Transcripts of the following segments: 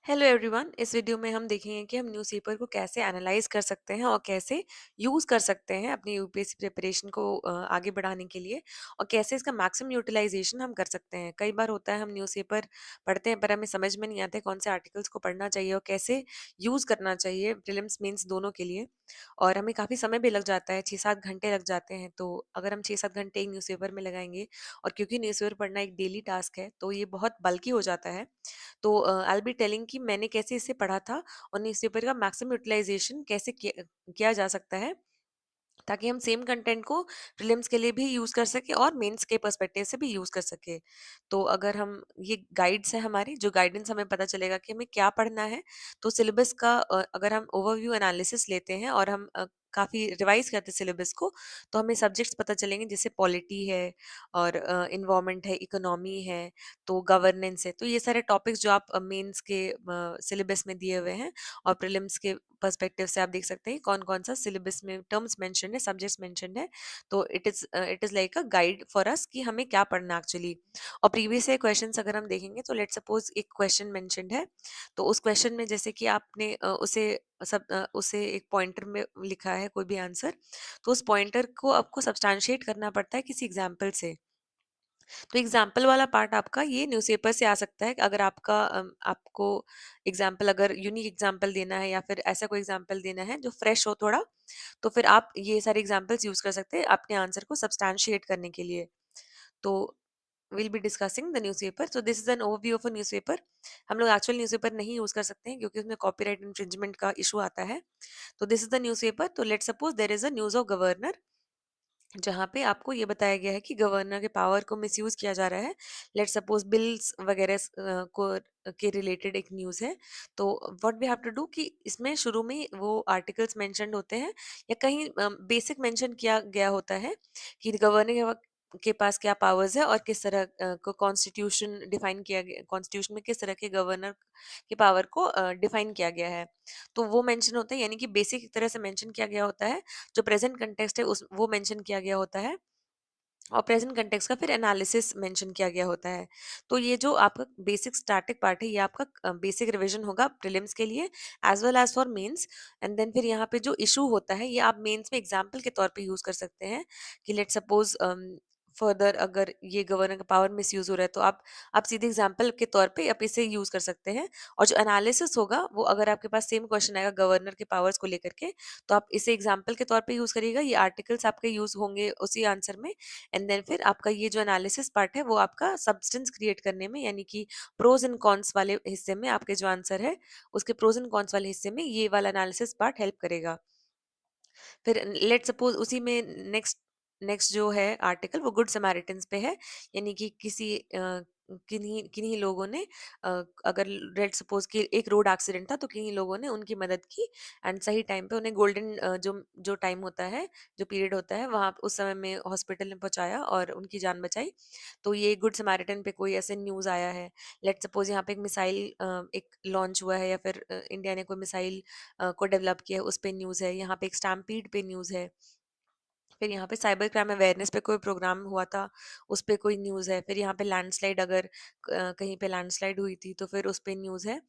Hello everyone. इस video में हम देखेंगे कि हम न्यूज़पेपर को कैसे एनालाइज कर सकते हैं और कैसे यूज़ कर सकते हैं अपनी यूपीएससी प्रिपरेशन को आगे बढ़ाने के लिए, और कैसे इसका मैक्सिमम यूटिलाइजेशन हम कर सकते हैं। कई बार होता है हम न्यूज़पेपर पढ़ते हैं पर हमें समझ में नहीं आते कौन से आर्टिकल्स को पढ़ना चाहिए और कैसे यूज़ करना चाहिए प्रीलिम्स मेंस दोनों के लिए, और हमें काफ़ी समय भी लग जाता है, 6-7 घंटे लग जाते हैं। तो अगर हम 6-7 घंटे एक न्यूज़पेपर में लगाएंगे, और क्योंकि न्यूज़पेपर पढ़ना एक डेली टास्क है तो ये बहुत बल्कि हो जाता है। तो आई विल बी टेलिंग कि मैंने कैसे इसे पढ़ा था और न्यूज़पेपर का मैक्सिमम यूटिलाइजेशन कैसे किया किया जा सकता है, ताकि हम सेम कंटेंट को प्रीलिम्स के लिए भी यूज़ कर सकें और मेंस के पर्सपेक्टिव से भी यूज़ कर सकें। तो अगर हम ये गाइड्स हैं हमारी, जो गाइडेंस हमें पता चलेगा कि हमें क्या पढ़ना है। तो सिलेबस का अगर हम ओवरव्यू एनालिसिस लेते हैं और हम काफ़ी रिवाइज़ करते हैं सिलेबस को, तो हमें सब्जेक्ट्स पता चलेंगे जैसे पॉलिटी है और एनवायरनमेंट है, इकोनॉमी है, तो गवर्नेंस है। तो ये सारे टॉपिक्स जो आप मेंस के सिलेबस में दिए हुए हैं, और प्रीलिम्स के पर्सपेक्टिव से आप देख सकते हैं कौन-कौन सा सिलेबस में टर्म्स मेंशन्ड है, सब्जेक्ट्स मेंशन्ड है। तो it is like a guide for us कि हमें क्या पढ़ना है एक्चुअली। और प्रीवियस ईयर क्वेश्चंस अगर हम देखेंगे तो लेट्स सपोज एक क्वेश्चन मेंशन्ड है, तो उस क्वेश्चन में जैसे कि आपने उसे एक पॉइंटर में लिखा है कोई भी आंसर, तो उस पॉइंटर को आपको सब्सटैंशिएट करना पड़ता है किसी एग्जाम्पल से। तो एग्जाम्पल वाला पार्ट आपका ये न्यूज़पेपर से आ सकता है। अगर आपको एग्जाम्पल, अगर यूनिक एग्जाम्पल देना है या फिर ऐसा कोई एग्जाम्पल देना है जो फ्रेश हो थोड़ा, तो फिर आप ये सारे एग्जाम्पल्स यूज कर सकते हैं अपने आंसर को सब्सटैंशिएट करने के लिए। तो will be discussing the newspaper. So this is an overview of a newspaper. हम लोग एक्चुअल न्यूज़पेपर नहीं यूज कर सकते हैं क्योंकि उसमें कॉपीराइट इन्फ्रिंजमेंट का इशू आता है। तो दिस इज द न्यूज़पेपर। तो let's suppose there is a news of governor, जहाँ पे आपको ये बताया गया है कि गवर्नर के पावर को मिसयूज किया जा रहा है। लेट्स सपोज बिल्स वगैरह को के रिलेटेड एक न्यूज़ है। तो what we have to do कि इसमें शुरू में ही वो आर्टिकल्स मेंशन्ड होते हैं, या कहीं बेसिक मेंशन किया गया होता है कि गवर्नर के पास क्या पावर्स है और किस तरह को कॉन्स्टिट्यूशन डिफाइन किया गया, कॉन्स्टिट्यूशन में किस तरह के गवर्नर के पावर को डिफाइन किया गया है। तो वो मेंशन होता है, यानी कि बेसिक एक तरह से मेंशन किया गया होता है। जो प्रेजेंट कंटेक्स्ट है उस वो मेंशन किया गया होता है, और प्रेजेंट कंटेक्स्ट का फिर एनालिसिस मेंशन किया गया होता है। तो ये जो आपका बेसिक स्टैटिक पार्ट है, ये आपका बेसिक रिवीजन होगा प्रीलिम्स के लिए as well as for mains. And then फिर यहाँ पे जो इशू होता है ये आप मेंस में एग्जाम्पल के तौर पे यूज कर सकते हैं कि लेट सपोज फर्दर अगर ये गवर्नर का पावर मिस यूज हो रहा है, तो आप सीधे एग्जाम्पल के तौर पे आप इसे यूज कर सकते हैं। और जो एनालिसिस होगा वो, अगर आपके पास सेम क्वेश्चन आएगा गवर्नर के पावर्स को लेकर के, तो आप इसे एग्जाम्पल के तौर पे यूज करिएगा। ये आर्टिकल्स आपके यूज होंगे उसी आंसर में। एंड देन फिर आपका ये जो एनालिसिस पार्ट है वो आपका सब्सटेंस क्रिएट करने में, यानी कि प्रोज एंड कॉन्स वाले हिस्से में, आपके जो आंसर है उसके प्रोज एंड कॉन्स वाले हिस्से में ये वाला एनालिसिस पार्ट हेल्प करेगा। फिर लेट सपोज उसी में नेक्स्ट नेक्स्ट जो है आर्टिकल वो गुड समारिटन्स पे है, यानी कि किसी किन्हीं किन्हीं लोगों ने अगर लेट सपोज कि एक रोड एक्सीडेंट था तो किन्हीं लोगों ने उनकी मदद की, एंड सही टाइम पे उन्हें गोल्डन जो जो टाइम होता है, जो पीरियड होता है वहाँ उस समय में हॉस्पिटल में पहुंचाया और उनकी जान बचाई। तो ये गुड समारिटन पे कोई ऐसे न्यूज़ आया है। लेट सपोज यहाँ पे एक मिसाइल एक लॉन्च हुआ है, या फिर इंडिया ने कोई मिसाइल को डेवलप किया है, उस पे न्यूज़ है। यहाँ पे एक स्टैम्पीड पे न्यूज़ है। फिर यहाँ पे साइबर क्राइम अवेयरनेस पे कोई प्रोग्राम हुआ था, उस पे कोई न्यूज़ है। फिर यहाँ पे लैंडस्लाइड, अगर कहीं पे लैंडस्लाइड हुई थी तो फिर उस पे न्यूज़ है।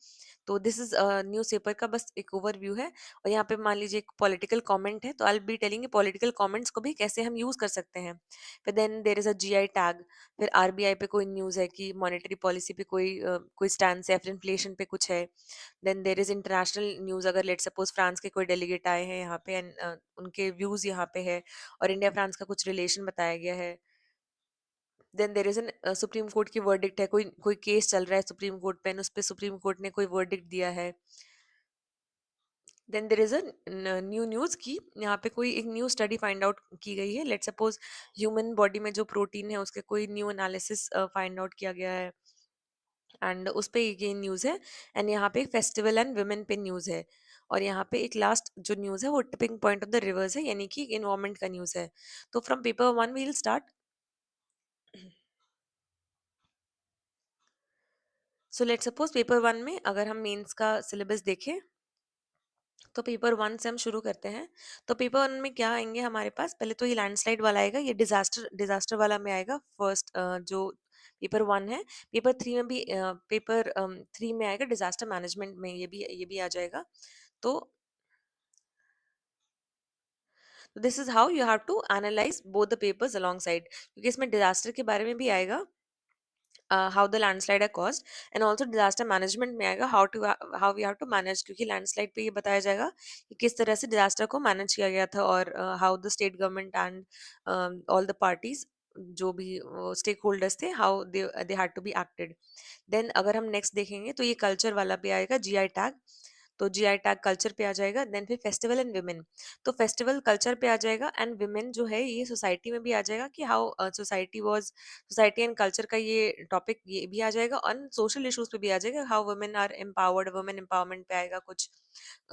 तो दिस इज न्यूज़पेपर का बस एक ओवरव्यू है। और यहाँ पे मान लीजिए एक पॉलिटिकल कमेंट है, तो I will be telling political comments को भी कैसे हम यूज़ कर सकते हैं। फिर then there is a GI tag. फिर आरबीआई पे कोई न्यूज़ है कि मॉनेटरी पॉलिसी पे कोई स्टैंड है, फिर इन्फ्लेशन पे कुछ है। Then there is international news, अगर लेट सपोज फ्रांस के कोई डेलीगेट आए हैं यहाँ पे, एंड उनके व्यूज़ यहाँ पे है, और इंडिया फ्रांस का कुछ रिलेशन बताया गया है। Then there is an supreme court की वर्डिक्ट है, कोई कोई केस चल रहा है सुप्रीम कोर्ट पे, उस पे सुप्रीम कोर्ट ने कोई वर्डिक्ट दिया है। Then there is a new news की यहाँ पे कोई एक न्यू स्टडी फाइंड आउट की गई है। लेट सपोज ह्यूमन बॉडी में जो प्रोटीन है उसके कोई न्यू एनालिसिस फाइंड आउट किया गया है, एंड उस पे ये न्यूज़ है। एंड यहाँ पे फेस्टिवल एंड वुमेन पे न्यूज़ है। और यहाँ पे एक लास्ट जो न्यूज़ है वो tipping point of the rivers है, यानी कि इन्वायरमेंट का न्यूज़ है। तो from paper one we will start. So let suppose paper one में अगर हम मेंस का सिलेबस देखें, तो पेपर वन से हम शुरू करते हैं। तो पेपर वन में क्या आएंगे हमारे पास, पहले तो ये लैंडस्लाइड वाला आएगा, ये डिजास्टर डिजास्टर वाला में आएगा फर्स्ट। जो पेपर 1 है। पेपर 3 में भी पेपर 3 में आएगा डिज़ास्टर मैनेजमेंट में, ये भी आ जाएगा। तो this is how you have to analyse both the papers alongside, क्योंकि इसमें डिज़ास्टर के बारे में भी आएगा, how the landslide are caused, and also disaster management में आएगा, how we have to manage, क्योंकि लैंडस्लाइड पे ये बताया जाएगा कि किस तरह से डिजास्टर को मैनेज किया गया था, और how the state government and all the parties, जो भी स्टेक होल्डर्स थे, how they had to be acted. Then अगर हम नेक्स्ट देखेंगे तो ये कल्चर वाला पे आएगा, जीआई टैग। तो जीआई टैग कल्चर पे आ जाएगा। देन फिर फेस्टिवल एंड वुमेन, तो फेस्टिवल कल्चर पे आ जाएगा, एंड वुमेन जो है ये सोसाइटी में भी आ जाएगा, कि हाउ सोसाइटी एंड कल्चर का ये टॉपिक ये भी आ जाएगा, और सोशल इश्यूज पे भी आ जाएगा, how women are empowered, women empowerment पे आएगा कुछ,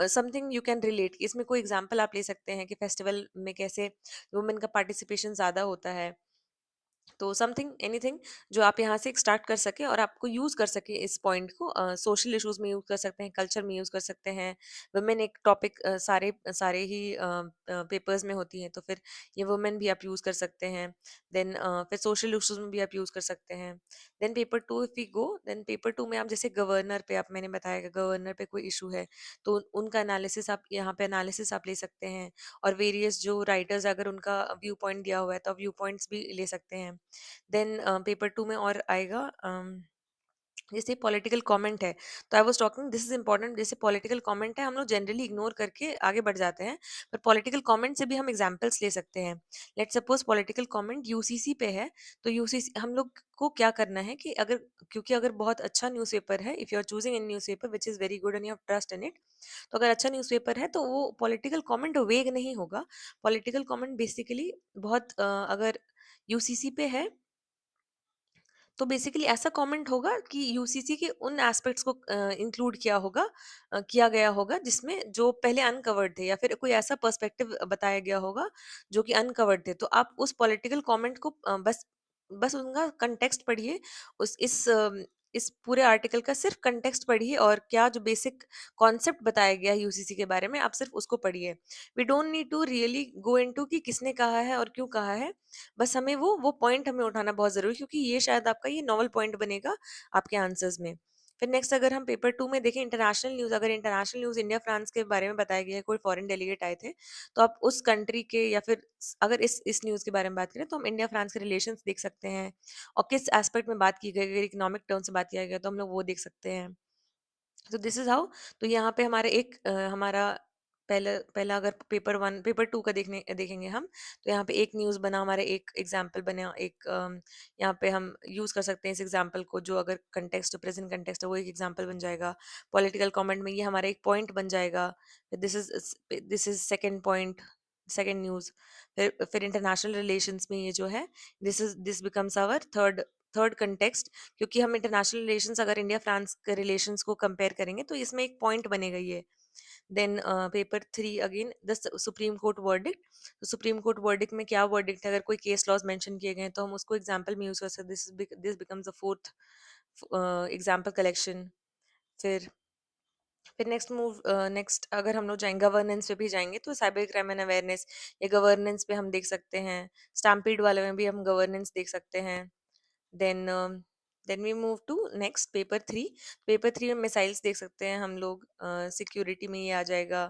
समथिंग यू कैन रिलेट। इसमें कोई एग्जांपल आप ले सकते हैं कि फेस्टिवल में कैसे वुमेन का पार्टिसिपेशन ज्यादा होता है। तो समथिंग एनीथिंग जो आप यहाँ से स्टार्ट कर सके और आपको यूज कर सके इस पॉइंट को, सोशल इश्यूज में यूज कर सकते हैं, कल्चर में यूज कर सकते हैं। वुमेन एक टॉपिक सारे सारे ही पेपर्स में होती हैं, तो फिर ये वुमेन भी आप यूज कर सकते हैं। देन फिर सोशल इश्यूज में भी आप यूज कर सकते हैं। Then paper 2 if we go, then paper 2 में आप जैसे गवर्नर पे, आप मैंने बताया गवर्नर पे कोई इशू है, तो उनका एनालिसिस आप यहाँ पे एनालिसिस आप ले सकते हैं, और वेरियस जो राइटर्स अगर उनका व्यू पॉइंट दिया हुआ है तो आप व्यू पॉइंट्स भी ले सकते हैं। देन पेपर 2 में और आएगा, जैसे पॉलिटिकल कमेंट है, तो I was talking this is important. जैसे पॉलिटिकल कमेंट है हम लोग जनरली इग्नोर करके आगे बढ़ जाते हैं, पर पॉलिटिकल कमेंट से भी हम एग्जांपल्स ले सकते हैं। Let's suppose political comment UCC पे है, तो यूसीसी हम लोग को क्या करना है कि अगर, क्योंकि अगर बहुत अच्छा न्यूज़पेपर है, if you are choosing an newspaper which is very good and you have trust in it, तो अगर अच्छा न्यूज़पेपर है तो वो पॉलिटिकल कमेंट वेग नहीं होगा। पॉलिटिकल कमेंट बेसिकली बहुत अगर यूसीसी पे है, तो बेसिकली ऐसा कमेंट होगा कि यूसीसी के उन एस्पेक्ट्स को इंक्लूड किया गया होगा जिसमें जो पहले अनकवर्ड थे, या फिर कोई ऐसा पर्सपेक्टिव बताया गया होगा जो कि अनकवर्ड थे। तो आप उस पॉलिटिकल कमेंट को बस बस उनका कंटेक्स्ट पढ़िए, उस इस पूरे आर्टिकल का सिर्फ कंटेक्स्ट पढ़िए, और क्या जो बेसिक कॉन्सेप्ट बताया गया है यूसीसी के बारे में, आप सिर्फ उसको पढ़िए। We don't need to really go into कि किसने कहा है और क्यों कहा है, बस हमें वो पॉइंट हमें उठाना बहुत ज़रूरी है, क्योंकि ये शायद आपका ये नॉवल पॉइंट बनेगा आपके आंसर्स में। फिर नेक्स्ट अगर हम पेपर 2 में देखें इंटरनेशनल न्यूज़, अगर इंटरनेशनल न्यूज़ इंडिया फ्रांस के बारे में बताया गया है, कोई फॉरेन डेलीगेट आए थे, तो आप उस कंट्री के, या फिर अगर इस न्यूज़ के बारे में बात करें तो हम इंडिया फ्रांस के रिलेशंस देख सकते हैं, और किस एस्पेक्ट में बात की गई, अगर इकोनॉमिक टर्म से बात किया गया तो हम लोग वो देख सकते हैं। तो दिस इज हाउ, तो यहाँ पे हमारे हमारा पहला पहला अगर पेपर 1 पेपर 2 का देखेंगे हम, तो यहाँ पे एक न्यूज़ बना, हमारा एक एग्जाम्पल बना, यहाँ पे हम यूज़ कर सकते हैं इस एग्जाम्पल को, जो अगर कंटेक्स्ट प्रेजेंट कंटेक्स्ट है वो एक एग्जाम्पल बन जाएगा। पॉलिटिकल कमेंट में ये हमारा एक पॉइंट बन जाएगा। This is second point, second news. फिर इंटरनेशनल रिलेशंस में ये जो है, this becomes our third third context, क्योंकि हम इंटरनेशनल रिलेशंस अगर इंडिया फ्रांस के रिलेशंस को कंपेयर करेंगे तो इसमें एक पॉइंट बनेगा ये। Then paper 3 again the supreme court verdict. तो सुप्रीम कोर्ट वर्डिक्ट में क्या वर्डिक्ट है, अगर कोई केस लॉज मेंशन किए गए हैं तो हम उसको एग्जांपल में यूज कर सकते हैं। This becomes the fourth example collection. फिर नेक्स्ट अगर हम लोग जाएंगे गवर्नेंस पे भी जाएंगे, तो साइबर क्राइम एंड अवेयरनेस, ये गवर्नेंस पे हम देख सकते हैं। स्टैम्पीड वाले में भी हम गवर्नेंस देख सकते हैं। Then then we move to next paper 3। Paper 3 में मिसाइल्स देख सकते हैं हम लोग, सिक्योरिटी में ये आ जाएगा,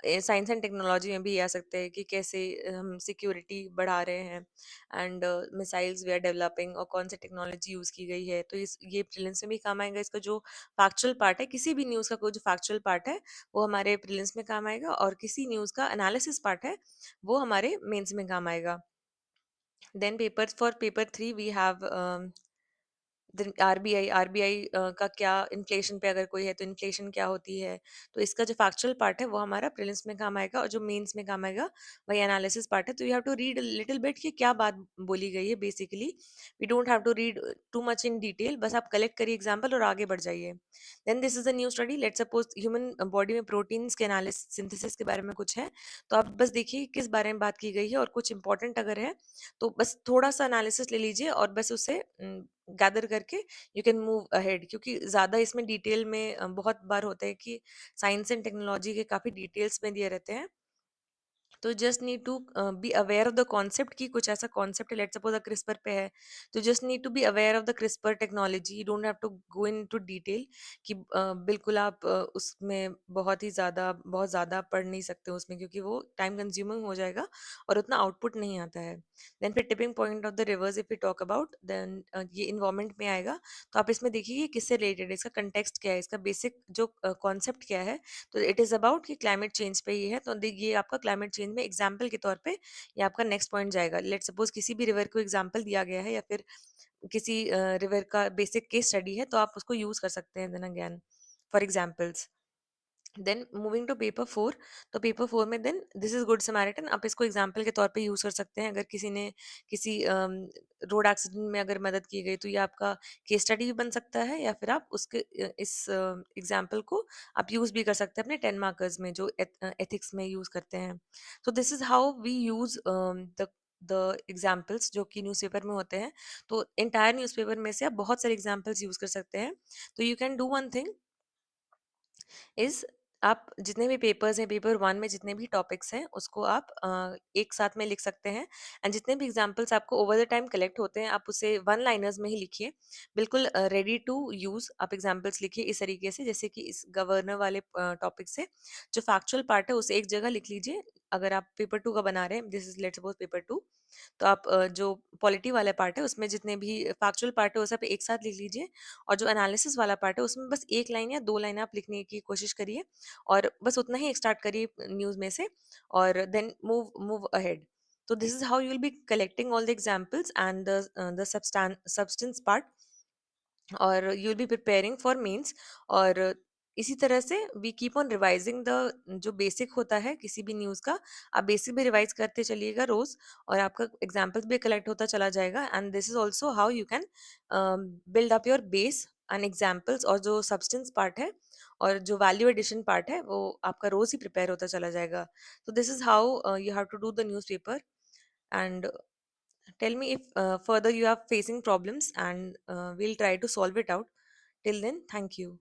साइंस एंड टेक्नोलॉजी में भी ये आ सकते हैं कि कैसे हम सिक्योरिटी बढ़ा रहे हैं, and missiles we are developing, और कौन सी टेक्नोलॉजी यूज़ की गई है। तो ये प्रीलिम्स में भी काम आएगा। इसका जो फैक्चुअल पार्ट है, किसी भी न्यूज़ का कोई जो फैक्चुअल पार्ट है वो हमारे प्रीलिम्स में काम आएगा, और किसी न्यूज़ का एनालिसिस पार्ट है वो हमारे मेंस में काम आएगा। Then paper for paper 3 we have RBI का क्या, इन्फ्लेशन पे अगर कोई है तो इन्फ्लेशन क्या होती है। तो इसका जो फैक्चुअल पार्ट है वो हमारा प्रीलिम्स में काम आएगा, और जो मेंस में काम आएगा वही एनालिसिस पार्ट है। तो you have to read little bit कि क्या बात बोली गई है। Basically we don't have to read too much in detail, बस आप कलेक्ट करिए एग्जाम्पल और आगे बढ़ जाइए। Then this is a new study, let's suppose human body में प्रोटीन्स के एनालिसिस सिंथेसिस के बारे में कुछ है, तो आप बस देखिए किस बारे में बात की गई है, और कुछ इंपॉर्टेंट अगर है तो बस थोड़ा सा एनालिसिस ले लीजिए, और बस उसे गैदर करके यू कैन मूव अहेड, क्योंकि ज़्यादा इसमें डिटेल में बहुत बार होता है कि साइंस एंड टेक्नोलॉजी के काफ़ी डिटेल्स में दिए रहते हैं, तो just need to be aware of the concept कि कुछ ऐसा कॉन्सेप्ट है, लेट्स सपोज क्रिस्पर पे है, तो just need to be aware of the CRISPR technology. You don't have to go into detail कि बिल्कुल आप उसमें बहुत ज़्यादा पढ़ नहीं सकते हो उसमें, क्योंकि वो टाइम कंज्यूमिंग हो जाएगा और उतना आउटपुट नहीं आता है। देन फिर tipping point of the rivers if you talk about, then ये इन्वायरमेंट में आएगा। तो आप इसमें देखिए कि किससे रिलेटेड है, इसका कंटेक्स्ट क्या है, इसका बेसिक जो कॉन्सेप्ट क्या है। तो इट इज़ अबाउट कि क्लाइमेट चेंज पे ही है, तो ये आपका क्लाइमेट चेंज में एग्जाम्पल के तौर पे ये आपका नेक्स्ट पॉइंट जाएगा। लेट सपोज किसी भी रिवर को एग्जाम्पल दिया गया है, या फिर किसी रिवर का बेसिक केस स्टडी है, तो आप उसको यूज कर सकते हैं then again for examples. Then moving to paper 4, तो पेपर 4 में then this is good Samaritan, आप इसको एग्जाम्पल के तौर पे यूज कर सकते हैं। अगर किसी ने किसी रोड एक्सीडेंट में अगर मदद की गई, तो ये आपका केस स्टडी भी बन सकता है, या फिर आप उसके इस एग्जाम्पल को आप यूज भी कर सकते हैं अपने 10 मार्कर्स में जो एथिक्स में यूज करते हैं। तो this is how we use the examples जो कि न्यूज़पेपर में होते हैं। तो इंटायर न्यूज़पेपर में से आप बहुत सारे एग्जाम्पल्स यूज कर सकते हैं। तो you can do one thing is, आप जितने भी पेपर्स हैं, पेपर 1 में जितने भी टॉपिक्स हैं, उसको आप एक साथ में लिख सकते हैं। एंड जितने भी एग्ज़ाम्पल्स आपको ओवर द टाइम कलेक्ट होते हैं, आप उसे वन लाइनर्स में ही लिखिए। बिल्कुल रेडी टू यूज़ आप एग्ज़ाम्पल्स लिखिए इस तरीके से, जैसे कि इस गवर्नर वाले टॉपिक से जो फैक्चुअल पार्ट है, उसे एक जगह लिख लीजिए। अगर आप पेपर 2 का बना रहे हैं, this is let's suppose paper 2, तो आप जो पॉलिटी वाला पार्ट है, उसमें जितने भी फैक्चुअल पार्ट है, वो सब एक साथ लिख लीजिए। और जो एनालिसिस वाला पार्ट है, उसमें बस 1 लाइन या 2 लाइन आप लिखने की कोशिश करिए, और बस उतना ही स्टार्ट करिए न्यूज़ में से, और देन मूव मूव अहेड। तो this is how you will be collecting all the examples and the substance part, और you will be preparing for mains. और इसी तरह से we keep on revising the जो बेसिक होता है किसी भी न्यूज़ का, आप बेसिक भी रिवाइज करते चलिएगा रोज, और आपका एग्जाम्पल्स भी कलेक्ट होता चला जाएगा। And this is also how you can build up your base and examples, और जो सब्सटेंस पार्ट है और जो वैल्यू एडिशन पार्ट है, वो आपका रोज ही प्रिपेयर होता चला जाएगा। तो this is how you have to do the newspaper. And tell me if further you are facing problems, and we'll try to solve it out. Till then, thank you.